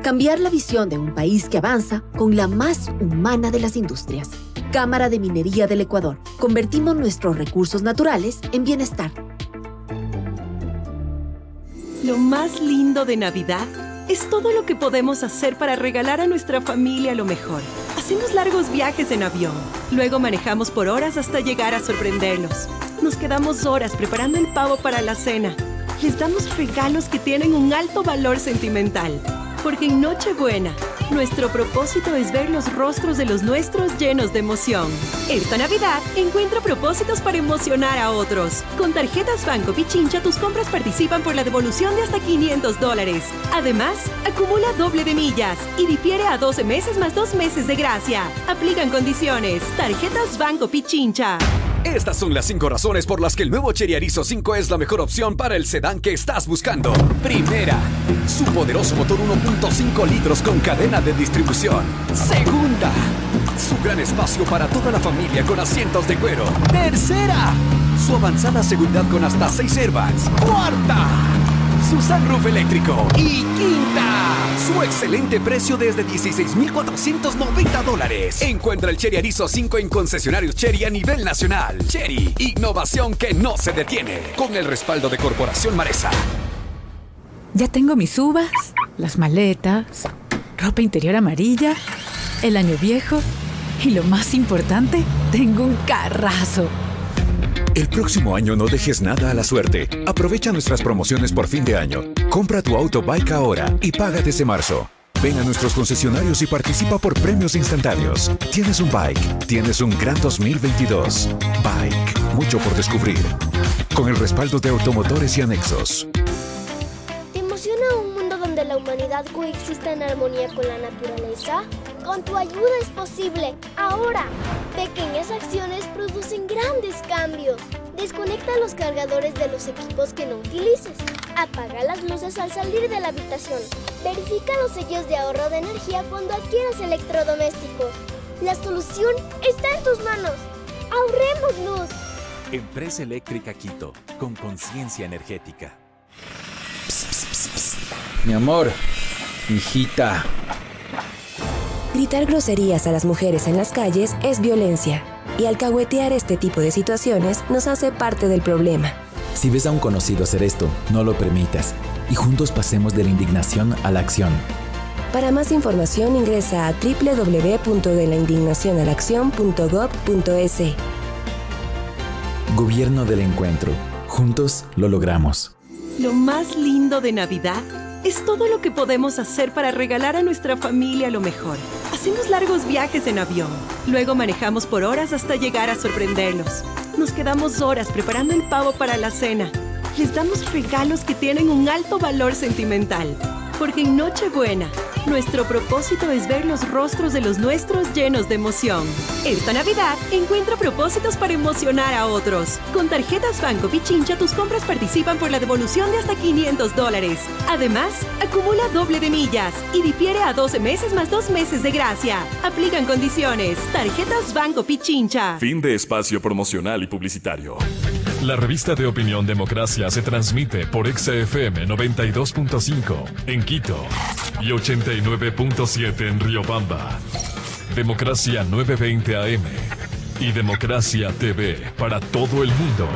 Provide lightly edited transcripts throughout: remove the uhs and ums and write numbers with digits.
Cambiar la visión de un país que avanza con la más humana de las industrias. Cámara de Minería del Ecuador. Convertimos nuestros recursos naturales en bienestar. Lo más lindo de Navidad es todo lo que podemos hacer para regalar a nuestra familia lo mejor. Hacemos largos viajes en avión. Luego manejamos por horas hasta llegar a sorprenderlos. Nos quedamos horas preparando el pavo para la cena. Les damos regalos que tienen un alto valor sentimental. Porque en Nochebuena, nuestro propósito es ver los rostros de los nuestros llenos de emoción. Esta Navidad, encuentra propósitos para emocionar a otros. Con tarjetas Banco Pichincha, tus compras participan por la devolución de hasta $500. Además, acumula doble de millas y difiere a 12 meses más 2 meses de gracia. Aplican condiciones. Tarjetas Banco Pichincha. Estas son las 5 razones por las que el nuevo Chery Arizo 5 es la mejor opción para el sedán que estás buscando. Primera, su poderoso motor 1.5 litros con cadena de distribución. Segunda, su gran espacio para toda la familia con asientos de cuero. Tercera, su avanzada seguridad con hasta 6 airbags. Cuarta, su sunroof eléctrico. Y quinta, su excelente precio desde $16,490. Encuentra el Chery Arizo 5 en concesionarios Chery a nivel nacional. Chery, innovación que no se detiene. Con el respaldo de Corporación Maresa. Ya tengo mis uvas, las maletas, ropa interior amarilla, el año viejo y lo más importante, tengo un carrazo. El próximo año no dejes nada a la suerte. Aprovecha nuestras promociones por fin de año. Compra tu auto Bike ahora y paga desde marzo. Ven a nuestros concesionarios y participa por premios instantáneos. Tienes un Bike, tienes un gran 2022. Bike, mucho por descubrir. Con el respaldo de Automotores y Anexos. ¿Te emociona un mundo donde la humanidad coexista en armonía con la naturaleza? Con tu ayuda es posible, ahora. Pequeñas acciones producen grandes cambios. Desconecta los cargadores de los equipos que no utilices. Apaga las luces al salir de la habitación. Verifica los sellos de ahorro de energía cuando adquieras electrodomésticos. La solución está en tus manos. ¡Ahorremos luz! Empresa Eléctrica Quito, con conciencia energética. Pss, pss, pss, pss. Mi amor, hijita. Gritar groserías a las mujeres en las calles es violencia, y alcahuetear este tipo de situaciones nos hace parte del problema. Si ves a un conocido hacer esto, no lo permitas, y juntos pasemos de la indignación a la acción. Para más información ingresa a www.delaindignacionalaccion.gov.es. Gobierno del Encuentro. Juntos lo logramos. Lo más lindo de Navidad es todo lo que podemos hacer para regalar a nuestra familia lo mejor. Hacemos largos viajes en avión. Luego manejamos por horas hasta llegar a sorprenderlos. Nos quedamos horas preparando el pavo para la cena. Les damos regalos que tienen un alto valor sentimental. Porque en Nochebuena, nuestro propósito es ver los rostros de los nuestros llenos de emoción. Esta Navidad, encuentra propósitos para emocionar a otros. Con tarjetas Banco Pichincha, tus compras participan por la devolución de hasta $500. Además, acumula doble de millas y difiere a 12 meses más 2 meses de gracia. Aplican condiciones. Tarjetas Banco Pichincha. Fin de espacio promocional y publicitario. La revista de opinión Democracia se transmite por XFM 92.5 en Quito y 89.7 en Riobamba. Democracia 920 AM y Democracia TV para todo el mundo.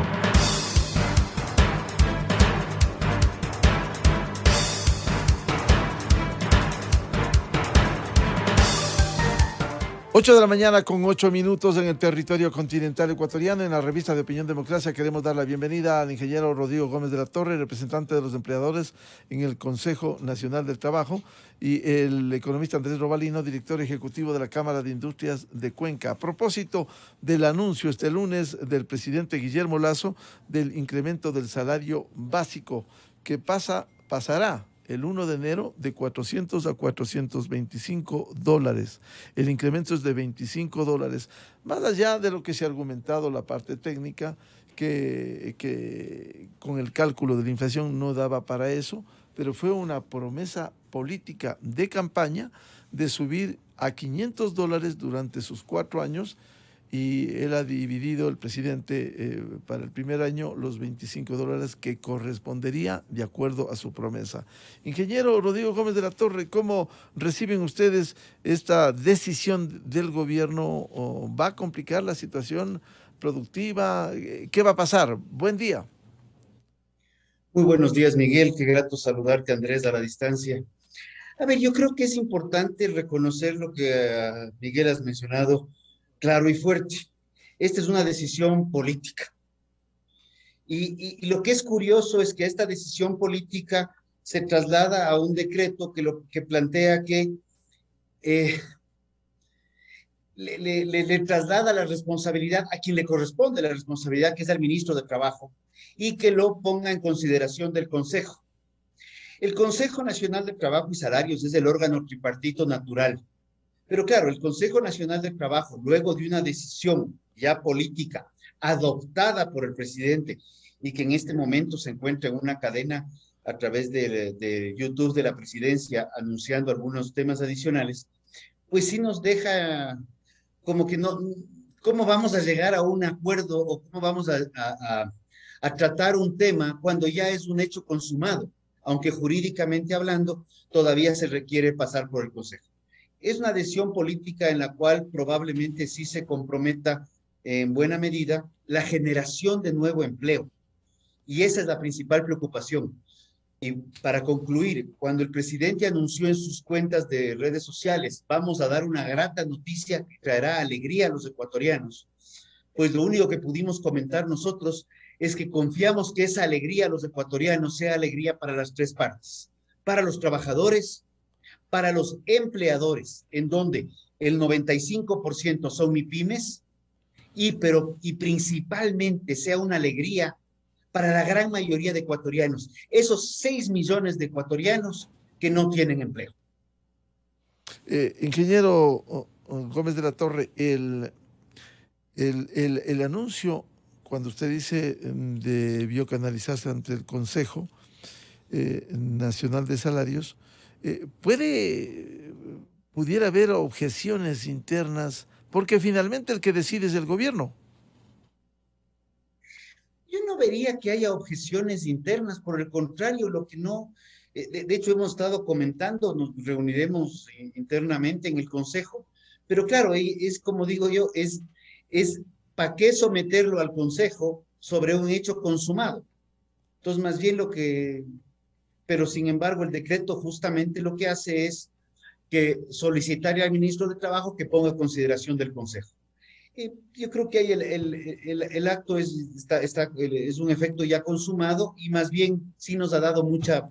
8 de la mañana con 8 minutos en el territorio continental ecuatoriano. En la revista de Opinión Democracia queremos dar la bienvenida al ingeniero Rodrigo Gómez de la Torre, representante de los empleadores en el Consejo Nacional del Trabajo, y el economista Andrés Robalino, director ejecutivo de la Cámara de Industrias de Cuenca. A propósito del anuncio este lunes del presidente Guillermo Lasso del incremento del salario básico que pasará el 1 de enero de 400 a $425. El incremento es de $25. Más allá de lo que se ha argumentado la parte técnica, que con el cálculo de la inflación no daba para eso, pero fue una promesa política de campaña de subir a $500 durante sus 4 años y él ha dividido, el presidente, para el primer año los $25 que correspondería de acuerdo a su promesa. Ingeniero Rodrigo Gómez de la Torre, ¿cómo reciben ustedes esta decisión del gobierno? ¿Va a complicar la situación productiva? ¿Qué va a pasar? Buen día. Muy buenos días, Miguel. Qué grato saludarte, Andrés, a la distancia. A ver, yo creo que es importante reconocer lo que Miguel has mencionado claro y fuerte. Esta es una decisión política. Y lo que es curioso es que esta decisión política se traslada a un decreto que plantea que le traslada la responsabilidad a quien le corresponde la responsabilidad, que es al ministro de Trabajo, y que lo ponga en consideración del Consejo. El Consejo Nacional de Trabajo y Salarios es el órgano tripartito natural. Pero claro, el Consejo Nacional de Trabajo, luego de una decisión ya política adoptada por el presidente y que en este momento se encuentra en una cadena a través de YouTube de la presidencia anunciando algunos temas adicionales, pues sí nos deja como que no, ¿cómo vamos a llegar a un acuerdo o cómo vamos a tratar un tema cuando ya es un hecho consumado? Aunque jurídicamente hablando todavía se requiere pasar por el Consejo. Es una decisión política en la cual probablemente sí se comprometa en buena medida la generación de nuevo empleo. Y esa es la principal preocupación. Y para concluir, cuando el presidente anunció en sus cuentas de redes sociales, vamos a dar una grata noticia que traerá alegría a los ecuatorianos, pues lo único que pudimos comentar nosotros es que confiamos que esa alegría a los ecuatorianos sea alegría para las tres partes, para los trabajadores, para los empleadores, en donde el 95% son MIPYMES, y principalmente sea una alegría para la gran mayoría de ecuatorianos, esos 6 millones de ecuatorianos que no tienen empleo. Ingeniero Gómez de la Torre, el anuncio, cuando usted dice debió canalizarse ante el Consejo Nacional de Salarios, pudiera haber objeciones internas, porque finalmente el que decide es el gobierno. Yo no vería que haya objeciones internas, por el contrario, lo que no, de hecho hemos estado comentando, nos reuniremos internamente en el Consejo, pero claro, es como digo yo, es ¿para qué someterlo al Consejo sobre un hecho consumado? Entonces, más bien pero sin embargo, el decreto justamente lo que hace es que solicitar al ministro de Trabajo que ponga consideración del Consejo. Yo creo que ahí el acto es un efecto ya consumado y más bien sí nos ha dado mucha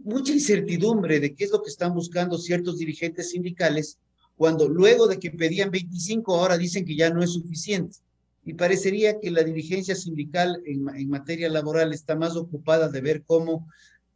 incertidumbre de qué es lo que están buscando ciertos dirigentes sindicales cuando luego de que pedían 25 ahora dicen que ya no es suficiente. Y parecería que la dirigencia sindical en materia laboral está más ocupada de ver cómo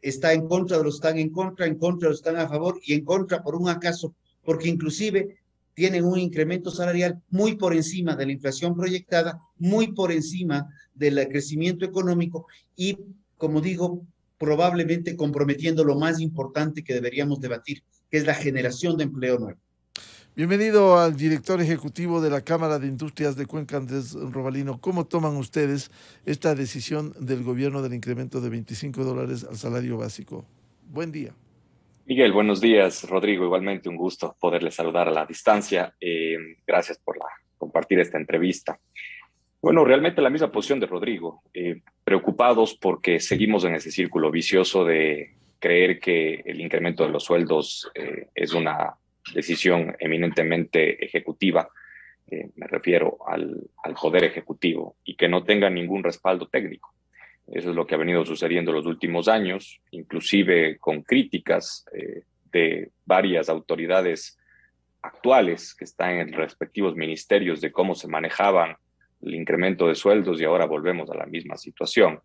está en contra de los que están en contra de los que están a favor y en contra por un acaso, porque inclusive tienen un incremento salarial muy por encima de la inflación proyectada, muy por encima del crecimiento económico y, como digo, probablemente comprometiendo lo más importante que deberíamos debatir, que es la generación de empleo nuevo. Bienvenido al director ejecutivo de la Cámara de Industrias de Cuenca, Andrés Robalino. ¿Cómo toman ustedes esta decisión del gobierno del incremento de $25 al salario básico? Buen día. Miguel, buenos días. Rodrigo, igualmente un gusto poderle saludar a la distancia. Gracias por compartir esta entrevista. Bueno, realmente la misma posición de Rodrigo. Preocupados porque seguimos en ese círculo vicioso de creer que el incremento de los sueldos es una decisión eminentemente ejecutiva, me refiero al poder ejecutivo, y que no tenga ningún respaldo técnico. Eso es lo que ha venido sucediendo en los últimos años, inclusive con críticas de varias autoridades actuales que están en respectivos ministerios de cómo se manejaban el incremento de sueldos, y ahora volvemos a la misma situación.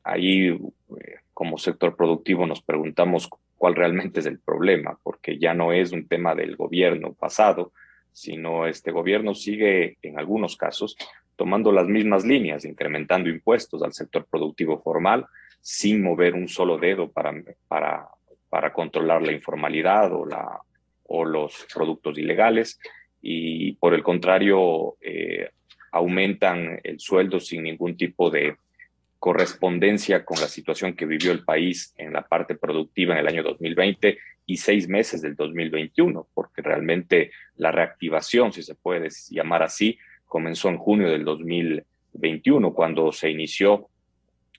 Ahí, como sector productivo, nos preguntamos cuál realmente es el problema, porque ya no es un tema del gobierno pasado, sino este gobierno sigue, en algunos casos, tomando las mismas líneas, incrementando impuestos al sector productivo formal, sin mover un solo dedo para controlar la informalidad o los productos ilegales, y por el contrario aumentan el sueldo sin ningún tipo de correspondencia con la situación que vivió el país en la parte productiva en el año 2020 y 6 meses del 2021, porque realmente la reactivación, si se puede llamar así, comenzó en junio del 2021, cuando se inició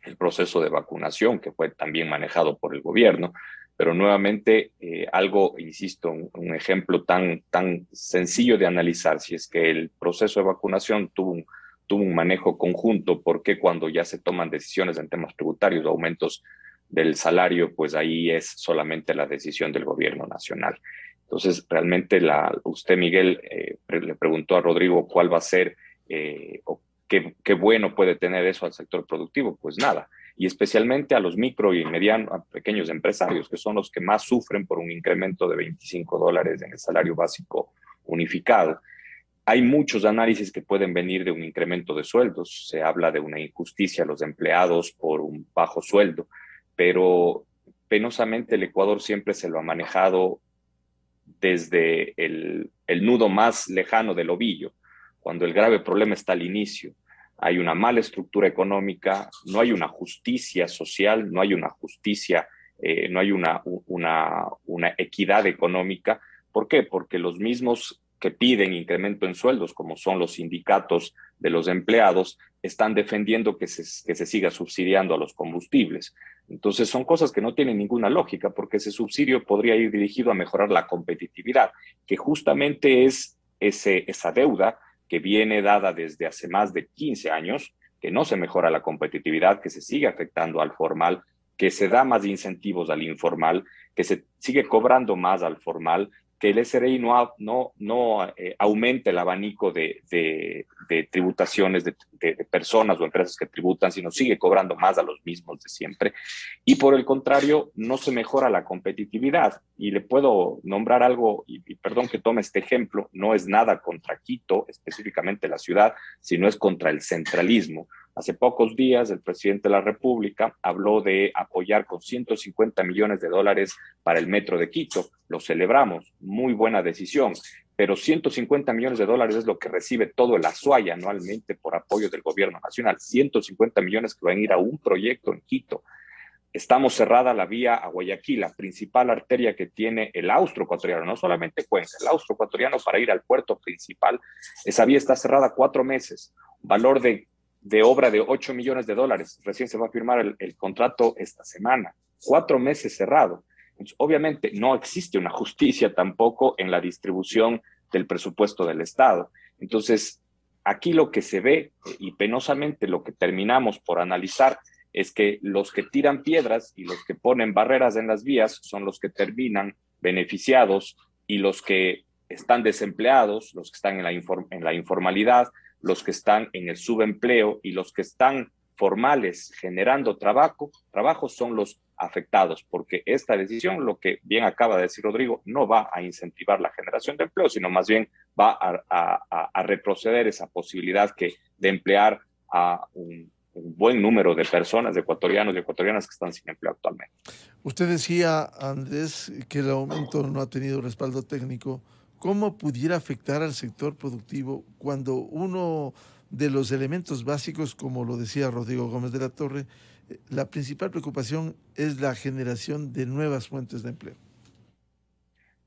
el proceso de vacunación, que fue también manejado por el gobierno. Pero nuevamente, algo, insisto, un ejemplo tan sencillo de analizar, si es que el proceso de vacunación tuvo un manejo conjunto, porque cuando ya se toman decisiones en temas tributarios, aumentos del salario, pues ahí es solamente la decisión del gobierno nacional. Entonces, realmente usted, Miguel, le preguntó a Rodrigo cuál va a ser o qué bueno puede tener eso al sector productivo. Pues nada, y especialmente a los micro y medianos, a pequeños empresarios, que son los que más sufren por un incremento de $25 en el salario básico unificado. Hay muchos análisis que pueden venir de un incremento de sueldos. Se habla de una injusticia a los empleados por un bajo sueldo, pero penosamente el Ecuador siempre se lo ha manejado desde el nudo más lejano del ovillo, cuando el grave problema está al inicio. Hay una mala estructura económica, no hay una justicia social, no hay una justicia, no hay una equidad económica. ¿Por qué? Porque los mismos que piden incremento en sueldos, como son los sindicatos de los empleados, están defendiendo que se siga subsidiando a los combustibles. Entonces son cosas que no tienen ninguna lógica, porque ese subsidio podría ir dirigido a mejorar la competitividad, que justamente es esa deuda que viene dada desde hace más de 15 años, que no se mejora la competitividad, que se sigue afectando al formal, que se da más incentivos al informal, que se sigue cobrando más al formal, que el SRI no aumente el abanico de tributaciones de personas o empresas que tributan, sino sigue cobrando más a los mismos de siempre. Y por el contrario, no se mejora la competitividad. Y le puedo nombrar algo, y perdón que tome este ejemplo, no es nada contra Quito, específicamente la ciudad, sino es contra el centralismo. Hace pocos días el presidente de la República habló de apoyar con $150 millones para el metro de Quito. Lo celebramos, muy buena decisión, pero $150 millones es lo que recibe todo el Azuay anualmente por apoyo del gobierno nacional. 150 millones que van a ir a un proyecto en Quito. Estamos cerrada la vía a Guayaquil, la principal arteria que tiene el austroecuatoriano, no solamente Cuenca, el austroecuatoriano para ir al puerto principal. Esa vía está cerrada 4 meses, valor de obra de $8 millones. Recién se va a firmar el contrato esta semana. 4 meses cerrado. Entonces, obviamente no existe una justicia tampoco en la distribución del presupuesto del Estado. Entonces, aquí lo que se ve, y penosamente lo que terminamos por analizar, es que los que tiran piedras y los que ponen barreras en las vías son los que terminan beneficiados, y los que están desempleados, los que están en la informalidad, los que están en el subempleo y los que están formales generando trabajo son los afectados, porque esta decisión, lo que bien acaba de decir Rodrigo, no va a incentivar la generación de empleo, sino más bien va a retroceder esa posibilidad de emplear a un buen número de personas, de ecuatorianos y ecuatorianas que están sin empleo actualmente. Usted decía, Andrés, que el aumento no ha tenido respaldo técnico. ¿Cómo pudiera afectar al sector productivo cuando uno de los elementos básicos, como lo decía Rodrigo Gómez de la Torre, la principal preocupación es la generación de nuevas fuentes de empleo?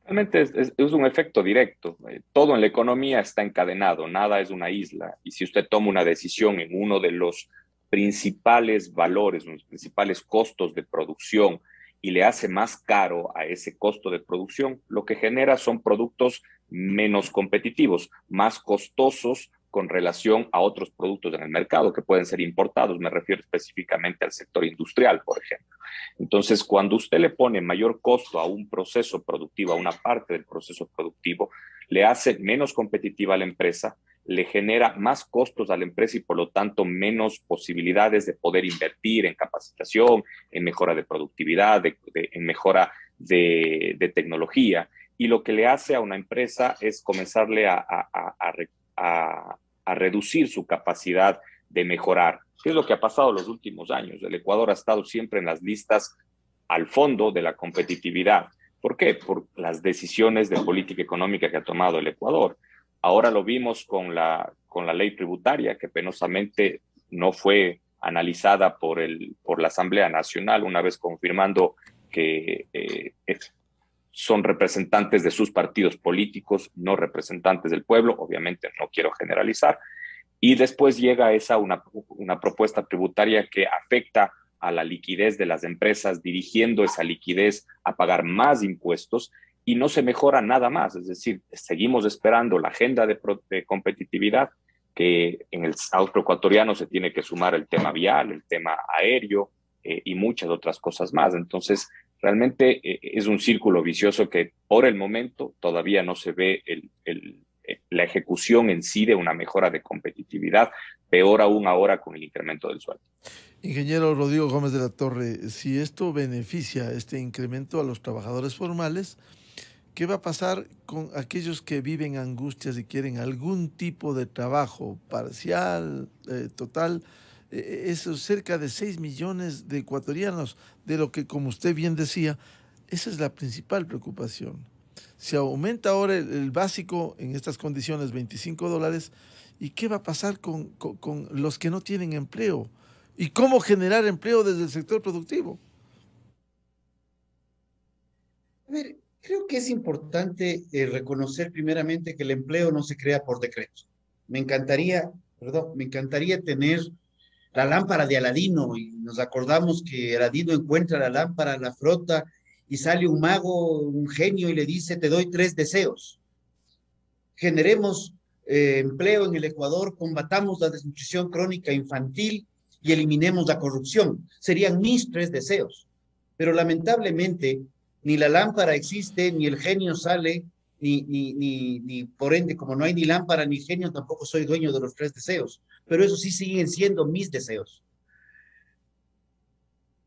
Realmente es un efecto directo. Todo en la economía está encadenado, nada es una isla. Y si usted toma una decisión en uno de los principales valores, los principales costos de producción, y le hace más caro a ese costo de producción, lo que genera son productos menos competitivos, más costosos con relación a otros productos en el mercado que pueden ser importados. Me refiero específicamente al sector industrial, por ejemplo. Entonces, cuando usted le pone mayor costo a un proceso productivo, a una parte del proceso productivo, le hace menos competitiva a la empresa, le genera más costos a la empresa y por lo tanto menos posibilidades de poder invertir en capacitación, en mejora de productividad, en mejora de tecnología. Y lo que le hace a una empresa es comenzarle a reducir su capacidad de mejorar. ¿Qué es lo que ha pasado en los últimos años? El Ecuador ha estado siempre en las listas al fondo de la competitividad. ¿Por qué? Por las decisiones de política económica que ha tomado el Ecuador. Ahora lo vimos con la ley tributaria, que penosamente no fue analizada por la Asamblea Nacional, una vez confirmando que son representantes de sus partidos políticos, no representantes del pueblo. Obviamente no quiero generalizar. Y después llega una propuesta tributaria que afecta a la liquidez de las empresas, dirigiendo esa liquidez a pagar más impuestos, y no se mejora nada más. Es decir, seguimos esperando la agenda de competitividad, que en el austroecuatoriano se tiene que sumar el tema vial, el tema aéreo y muchas otras cosas más. Entonces, realmente es un círculo vicioso que por el momento todavía no se ve la ejecución en sí de una mejora de competitividad, peor aún ahora con el incremento del sueldo. Ingeniero Rodrigo Gómez de la Torre, si esto beneficia, este incremento, a los trabajadores formales, ¿qué va a pasar con aquellos que viven angustias y quieren algún tipo de trabajo parcial, total? Eso, cerca de 6 millones de ecuatorianos, de lo que, como usted bien decía, esa es la principal preocupación. Se aumenta ahora el básico en estas condiciones, $25, ¿y qué va a pasar con los que no tienen empleo? ¿Y cómo generar empleo desde el sector productivo? A ver, creo que es importante reconocer primeramente que el empleo no se crea por decreto. Me encantaría tener la lámpara de Aladino, y nos acordamos que Aladino encuentra la lámpara, la frota, y sale un mago, un genio, y le dice: te doy 3 deseos. Generemos empleo en el Ecuador, combatamos la desnutrición crónica infantil y eliminemos la corrupción. Serían mis 3 deseos. Pero lamentablemente ni la lámpara existe, ni el genio sale, ni por ende, como no hay ni lámpara ni genio, tampoco soy dueño de los 3 deseos. Pero eso sí siguen siendo mis deseos.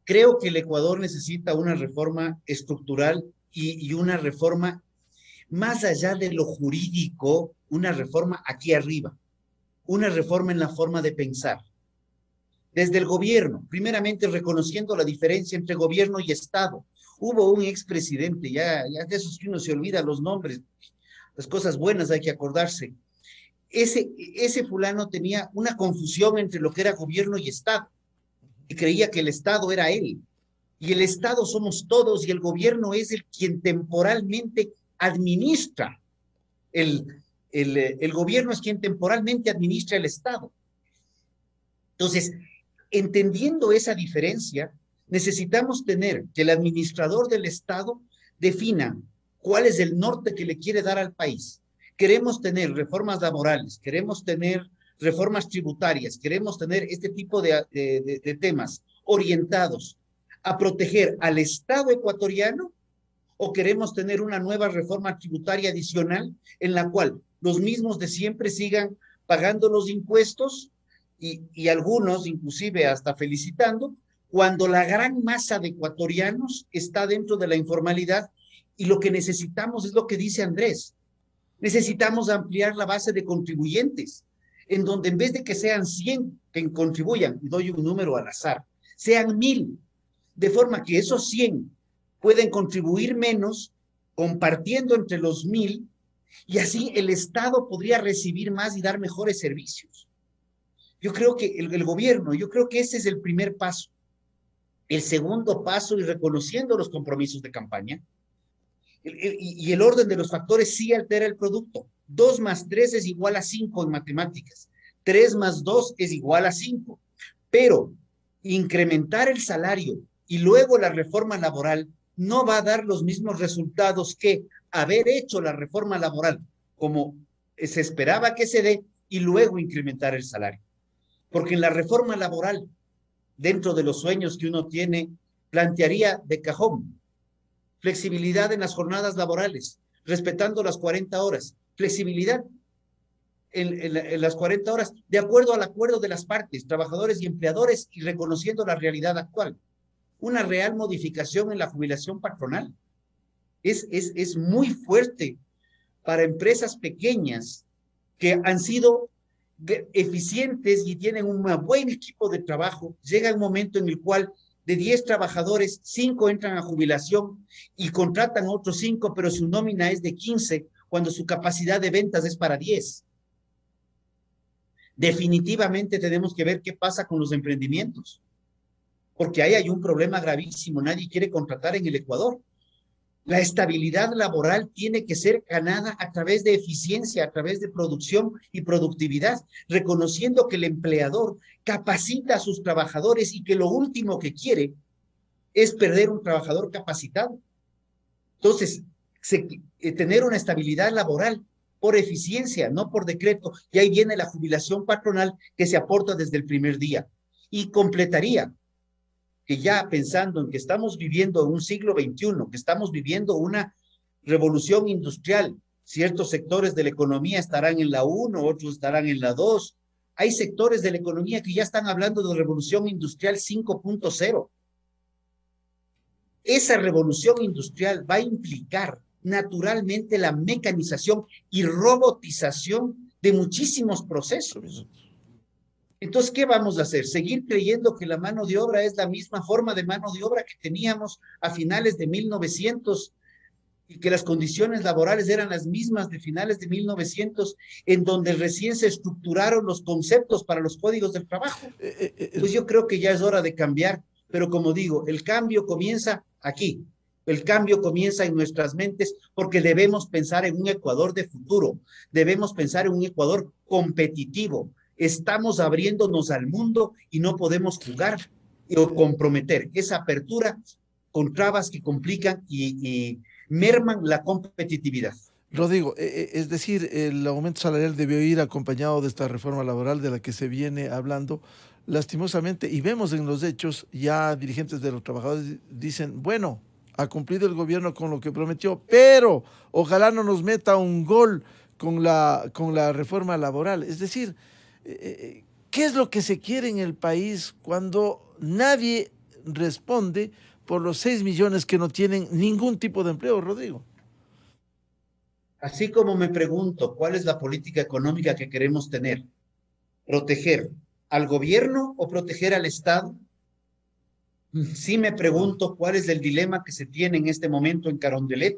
Creo que el Ecuador necesita una reforma estructural y una reforma más allá de lo jurídico, una reforma aquí arriba, una reforma en la forma de pensar. Desde el gobierno, primeramente reconociendo la diferencia entre gobierno y Estado. Hubo un expresidente, ya de esos que uno se olvida los nombres, las cosas buenas hay que acordarse. Ese fulano tenía una confusión entre lo que era gobierno y Estado, y creía que el Estado era él. Y el Estado somos todos, y el gobierno es quien temporalmente administra. El gobierno es quien temporalmente administra el Estado. Entonces, entendiendo esa diferencia, necesitamos tener que el administrador del Estado defina cuál es el norte que le quiere dar al país. Queremos tener reformas laborales, queremos tener reformas tributarias, queremos tener este tipo de temas orientados a proteger al Estado ecuatoriano, o queremos tener una nueva reforma tributaria adicional en la cual los mismos de siempre sigan pagando los impuestos y algunos inclusive hasta felicitando, cuando la gran masa de ecuatorianos está dentro de la informalidad. Y lo que necesitamos es lo que dice Andrés. Necesitamos ampliar la base de contribuyentes, en donde en vez de que sean 100 que contribuyan, y doy un número al azar, sean 1000, de forma que esos 100 pueden contribuir menos, compartiendo entre los 1000, y así el Estado podría recibir más y dar mejores servicios. Yo creo que el gobierno, yo creo que ese es el primer paso. El segundo paso, y reconociendo los compromisos de campaña, y el orden de los factores sí altera el producto. 2 más 3 es igual a 5 en matemáticas. 3 más 2 es igual a 5. Pero incrementar el salario y luego la reforma laboral no va a dar los mismos resultados que haber hecho la reforma laboral como se esperaba que se dé y luego incrementar el salario. Porque en la reforma laboral, dentro de los sueños que uno tiene, plantearía de cajón flexibilidad en las jornadas laborales, respetando las 40 horas, flexibilidad en las 40 horas, de acuerdo al acuerdo de las partes, trabajadores y empleadores, y reconociendo la realidad actual. Una real modificación en la jubilación patronal. Es muy fuerte para empresas pequeñas que han sido eficientes y tienen un buen equipo de trabajo. Llega un momento en el cual de 10 trabajadores, 5 entran a jubilación y contratan a otros 5, pero su nómina es de 15, cuando su capacidad de ventas es para 10. Definitivamente tenemos que ver qué pasa con los emprendimientos, porque ahí hay un problema gravísimo. Nadie quiere contratar en el Ecuador. La estabilidad laboral tiene que ser ganada a través de eficiencia, a través de producción y productividad, reconociendo que el empleador capacita a sus trabajadores y que lo último que quiere es perder un trabajador capacitado. Entonces, tener una estabilidad laboral por eficiencia, no por decreto, y ahí viene la jubilación patronal que se aporta desde el primer día. Y completaría que ya pensando en que estamos viviendo en un siglo XXI, que estamos viviendo una revolución industrial, ciertos sectores de la economía estarán en la 1, otros estarán en la 2. Hay sectores de la economía que ya están hablando de revolución industrial 5.0. Esa revolución industrial va a implicar naturalmente la mecanización y robotización de muchísimos procesos. Entonces, ¿qué vamos a hacer? ¿Seguir creyendo que la mano de obra es la misma forma de mano de obra que teníamos a finales de 1900 y que las condiciones laborales eran las mismas de finales de 1900, en donde recién se estructuraron los conceptos para los códigos del trabajo? Pues yo creo que ya es hora de cambiar, pero como digo, el cambio comienza aquí. El cambio comienza en nuestras mentes porque debemos pensar en un Ecuador de futuro, debemos pensar en un Ecuador competitivo. Estamos abriéndonos al mundo y no podemos jugar o comprometer esa apertura con trabas que complican y merman la competitividad. Rodrigo, es decir, el aumento salarial debió ir acompañado de esta reforma laboral de la que se viene hablando lastimosamente, y vemos en los hechos ya dirigentes de los trabajadores dicen, bueno, ha cumplido el gobierno con lo que prometió, pero ojalá no nos meta un gol con la reforma laboral. Es decir, ¿qué es lo que se quiere en el país cuando nadie responde por los 6 millones que no tienen ningún tipo de empleo, Rodrigo? Así como me pregunto cuál es la política económica que queremos tener, ¿proteger al gobierno o proteger al Estado? Sí me pregunto cuál es el dilema que se tiene en este momento en Carondelet,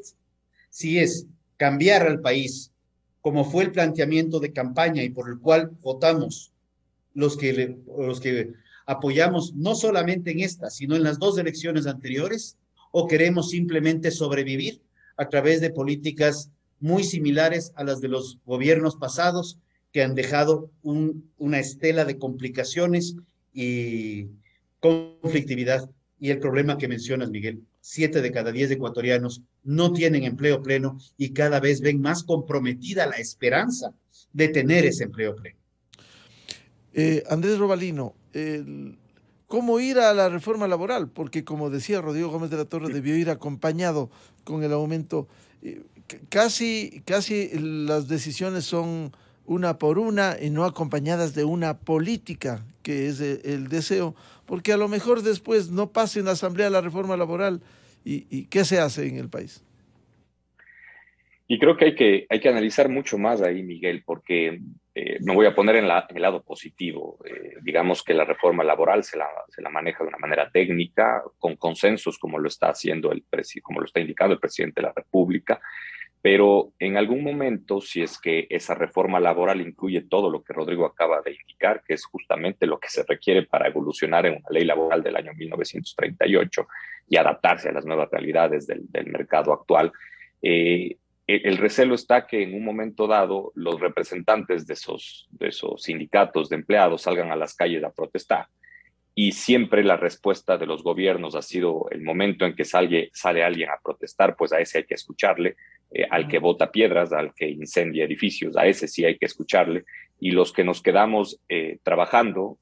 si es cambiar al país, como fue el planteamiento de campaña y por el cual votamos los que apoyamos no solamente en esta, sino en las 2 elecciones anteriores, o queremos simplemente sobrevivir a través de políticas muy similares a las de los gobiernos pasados que han dejado una estela de complicaciones y conflictividad. Y el problema que mencionas, Miguel, 7 de cada 10 ecuatorianos no tienen empleo pleno y cada vez ven más comprometida la esperanza de tener ese empleo pleno. Andrés Robalino, ¿cómo ir a la reforma laboral? Porque como decía Rodrigo Gómez de la Torre, debió ir acompañado con el aumento. Casi las decisiones son una por una y no acompañadas de una política, que es el deseo, porque a lo mejor después no pase en la Asamblea la reforma laboral y ¿qué se hace en el país? Y creo que hay que analizar mucho más ahí, Miguel, porque me voy a poner en el lado positivo. Digamos que la reforma laboral se la maneja de una manera técnica, con consensos, como lo está haciendo como lo está indicando el presidente de la República. Pero en algún momento, si es que esa reforma laboral incluye todo lo que Rodrigo acaba de indicar, que es justamente lo que se requiere para evolucionar en una ley laboral del año 1938 y adaptarse a las nuevas realidades del mercado actual, el recelo está que en un momento dado los representantes de esos sindicatos de empleados salgan a las calles a protestar. Y siempre la respuesta de los gobiernos ha sido el momento en que sale alguien a protestar, pues a ese hay que escucharle, al que bota piedras, al que incendia edificios, a ese sí hay que escucharle. Y los que nos quedamos trabajando,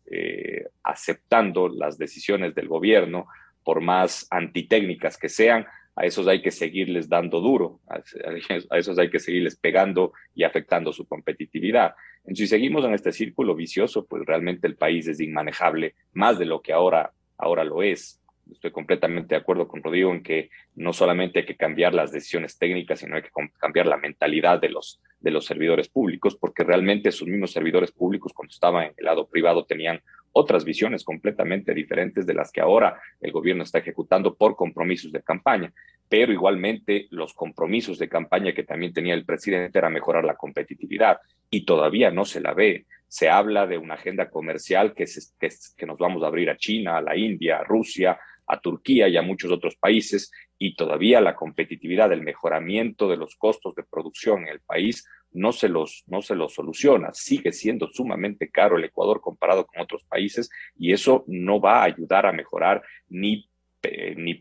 aceptando las decisiones del gobierno, por más antitécnicas que sean, a esos hay que seguirles dando duro, a esos hay que seguirles pegando y afectando su competitividad. Entonces, si seguimos en este círculo vicioso, pues realmente el país es inmanejable, más de lo que ahora lo es. Estoy completamente de acuerdo con Rodrigo en que no solamente hay que cambiar las decisiones técnicas, sino hay que cambiar la mentalidad de los servidores públicos, porque realmente sus mismos servidores públicos, cuando estaban en el lado privado, tenían otras visiones completamente diferentes de las que ahora el gobierno está ejecutando por compromisos de campaña. Pero igualmente los compromisos de campaña que también tenía el presidente era mejorar la competitividad y todavía no se la ve. Se habla de una agenda comercial que nos vamos a abrir a China, a la India, a Rusia, a Turquía y a muchos otros países, y todavía la competitividad, el mejoramiento de los costos de producción en el país no se los soluciona. Sigue siendo sumamente caro el Ecuador comparado con otros países, y eso no va a ayudar a mejorar ni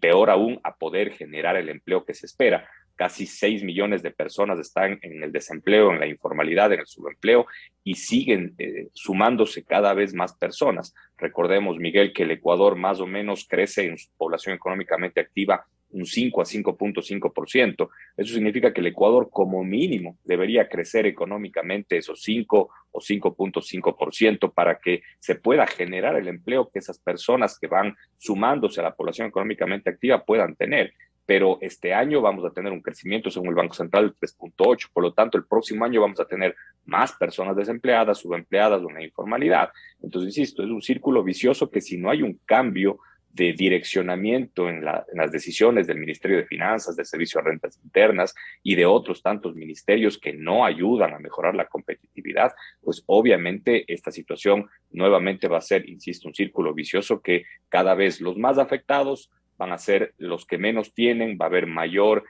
peor aún a poder generar el empleo que se espera. Casi 6 millones de personas están en el desempleo, en la informalidad, en el subempleo, y siguen sumándose cada vez más personas. Recordemos, Miguel, que el Ecuador más o menos crece en su población económicamente activa un 5 a 5.5%. Eso significa que el Ecuador como mínimo debería crecer económicamente esos 5 o 5.5% para que se pueda generar el empleo que esas personas que van sumándose a la población económicamente activa puedan tener. Pero este año vamos a tener un crecimiento según el Banco Central de 3.8%, por lo tanto el próximo año vamos a tener más personas desempleadas, subempleadas o en la informalidad. Entonces, insisto, es un círculo vicioso que si no hay un cambio de direccionamiento en las decisiones del Ministerio de Finanzas, del Servicio de Rentas Internas y de otros tantos ministerios que no ayudan a mejorar la competitividad, pues obviamente esta situación nuevamente va a ser, insisto, un círculo vicioso que cada vez los más afectados van a ser los que menos tienen, va a haber mayor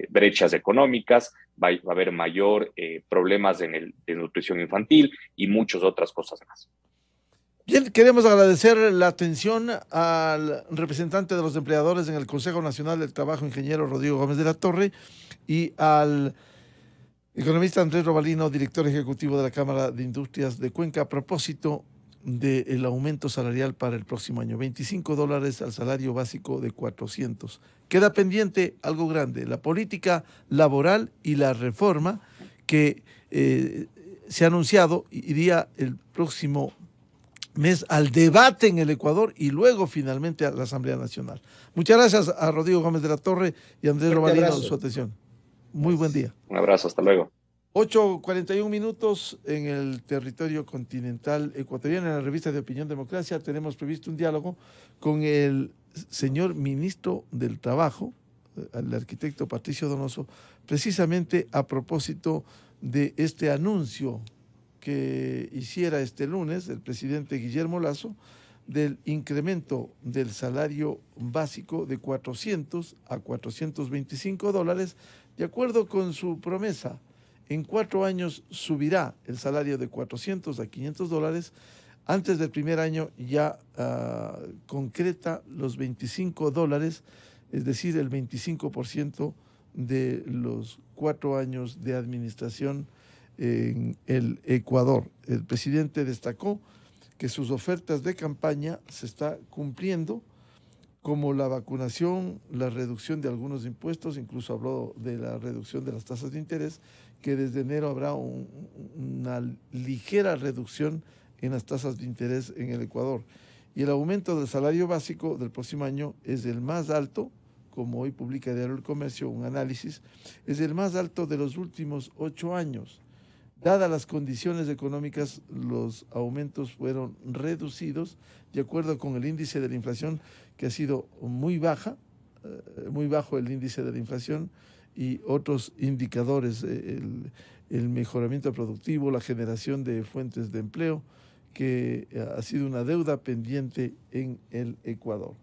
brechas económicas, va a haber mayor problemas de nutrición infantil y muchas otras cosas más. Bien, queremos agradecer la atención al representante de los empleadores en el Consejo Nacional del Trabajo, ingeniero Rodrigo Gómez de la Torre, y al economista Andrés Robalino, director ejecutivo de la Cámara de Industrias de Cuenca, a propósito del aumento salarial para el próximo año. $25 al salario básico de 400. Queda pendiente algo grande, la política laboral y la reforma que se ha anunciado, iría el próximo mes al debate en el Ecuador y luego finalmente a la Asamblea Nacional. Muchas gracias a Rodrigo Gómez de la Torre y a Andrés Robalino por su atención. Muy buen día. Un abrazo, hasta luego. 8:41 en el territorio continental ecuatoriano. En la revista de Opinión Democracia tenemos previsto un diálogo con el señor ministro del Trabajo, el arquitecto Patricio Donoso, precisamente a propósito de este anuncio que hiciera este lunes el presidente Guillermo Lasso del incremento del salario básico de 400 a $425, de acuerdo con su promesa. En 4 años subirá el salario de 400 a $500. Antes del primer año ya concreta los $25, es decir, el 25% de los 4 años de administración en el Ecuador. El presidente destacó que sus ofertas de campaña se está cumpliendo, como la vacunación, la reducción de algunos impuestos, incluso habló de la reducción de las tasas de interés, que desde enero habrá una ligera reducción en las tasas de interés en el Ecuador. Y el aumento del salario básico del próximo año es el más alto, como hoy publica Diario El Comercio, un análisis, es el más alto de los últimos 8 años. Dadas las condiciones económicas, los aumentos fueron reducidos de acuerdo con el índice de la inflación, que ha sido muy bajo el índice de la inflación, y otros indicadores, el mejoramiento productivo, la generación de fuentes de empleo, que ha sido una deuda pendiente en el Ecuador.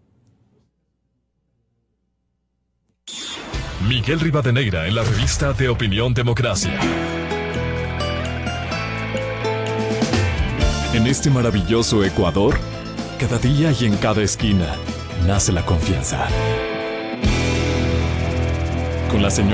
Miguel Rivadeneira en la revista de Opinión Democracia. En este maravilloso Ecuador, cada día y en cada esquina, nace la confianza. Con la señora